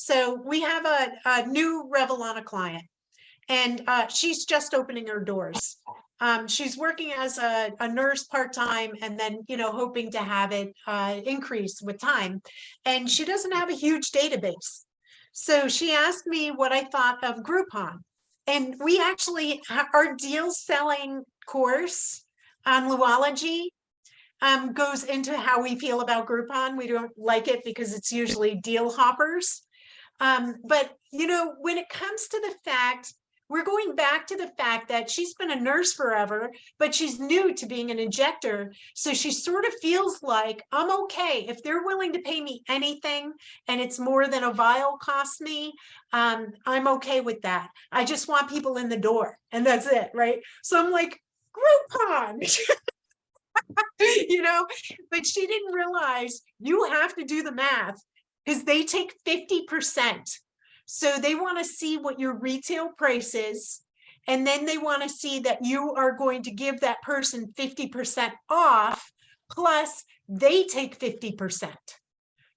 So we have a new Revlon client, and she's just opening her doors. She's working as a nurse part-time, and then, hoping to have it increase with time. And she doesn't have a huge database. So she asked me what I thought of Groupon. And we actually, our deal selling course on Louology goes into how we feel about Groupon. We don't like it because it's usually deal hoppers. But, when it comes to the fact, we're going back to the fact that she's been a nurse forever, but she's new to being an injector. So she sort of feels like, I'm okay. If they're willing to pay me anything and it's more than a vial costs me, I'm okay with that. I just want people in the door, and that's it, right? So I'm like, Groupon. But she didn't realize you have to do the math, because they take 50%. So they want to see what your retail price is. And then they want to see that you are going to give that person 50% off, plus they take 50%.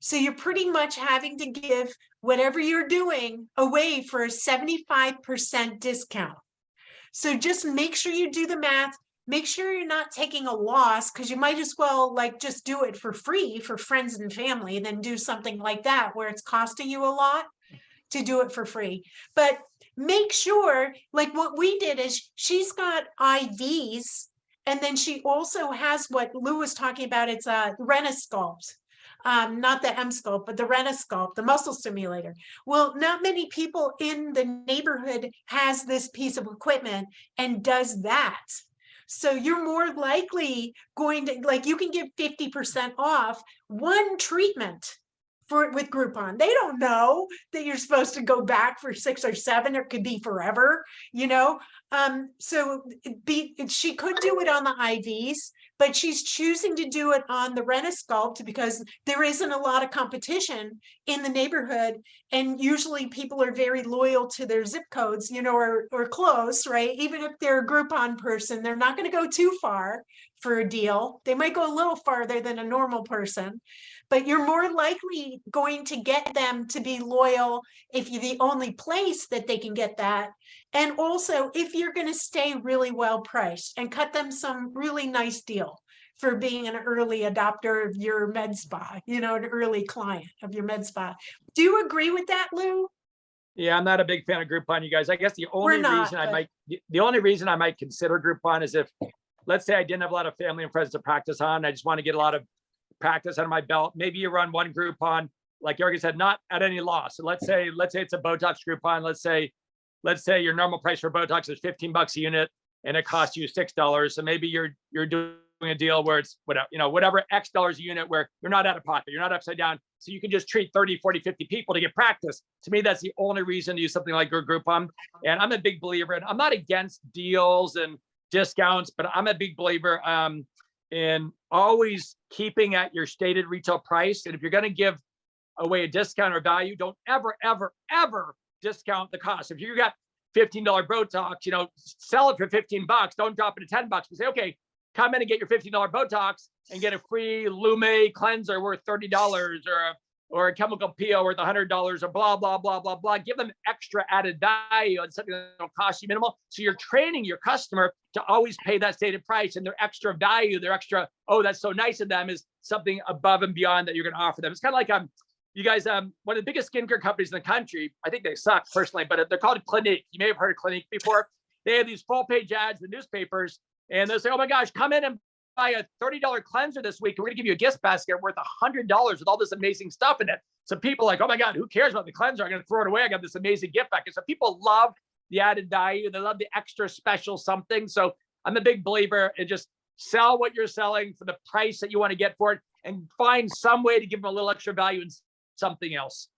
So you're pretty much having to give whatever you're doing away for a 75% discount. So just make sure you do the math. Make sure you're not taking a loss, because you might as well just do it for free for friends and family than do something like that where it's costing you a lot to do it for free. But make sure, what we did is she's got IVs, and then she also has what Lou was talking about. It's a Renisculpt. Not the M-Sculpt, but the Renisculpt, the muscle stimulator. Well, not many people in the neighborhood has this piece of equipment and does that. So you're more likely going to, you can give 50% off one treatment with Groupon. They don't know that you're supposed to go back for 6 or 7, or it could be forever, so she could do it on the IVs, but she's choosing to do it on the Renisculpt because there isn't a lot of competition in the neighborhood. And usually people are very loyal to their zip codes, or close, right? Even if they're a Groupon person, they're not going to go too far for a deal. They might go a little farther than a normal person, but you're more likely going to get them to be loyal if you're the only place that they can get that. And also, if you're going to stay really well priced and cut them some really nice deal for being an early adopter of your Medspa, an early client of your Medspa. Do you agree with that, Lou? Yeah, I'm not a big fan of Groupon, you guys. I guess the only reason I might consider Groupon is if, let's say I didn't have a lot of family and friends to practice on. I just want to get a lot of practice under my belt. Maybe you run one Groupon, like Erica said, not at any loss. So let's say it's a Botox Groupon. Let's say your normal price for Botox is $15 a unit and it costs you $6. So maybe you're doing a deal where it's whatever X dollars a unit, where you're not out of pocket, you're not upside down. So you can just treat 30, 40, 50 people to get practice. To me, that's the only reason to use something like Groupon. And I'm a big believer, and I'm not against deals and discounts, but I'm a big believer in always keeping at your stated retail price. And if you're going to give away a discount or value, don't ever, ever, ever discount the cost. If you got $15 Botox, sell it for $15. Don't drop it to $10, but say, okay, come in and get your $15 Botox and get a free Lume cleanser worth $30, or a chemical peel worth $100, or blah, blah, blah, blah, blah. Give them extra added value on something that'll cost you minimal. So you're training your customer to always pay that stated price, and their extra value, their extra, oh, that's so nice of them, is something above and beyond that you're going to offer them. It's kind of like, you guys, one of the biggest skincare companies in the country, I think they suck personally, but they're called Clinique. You may have heard of Clinique before. They have these full page ads in the newspapers, and they'll say, oh my gosh, come in and buy a $30 cleanser this week. We're going to give you a gift basket worth $100 with all this amazing stuff in it. So people are like, oh my God, who cares about the cleanser? I'm going to throw it away. I got this amazing gift basket. So people love the added value. They love the extra special something. So I'm a big believer in just sell what you're selling for the price that you want to get for it, and find some way to give them a little extra value in something else.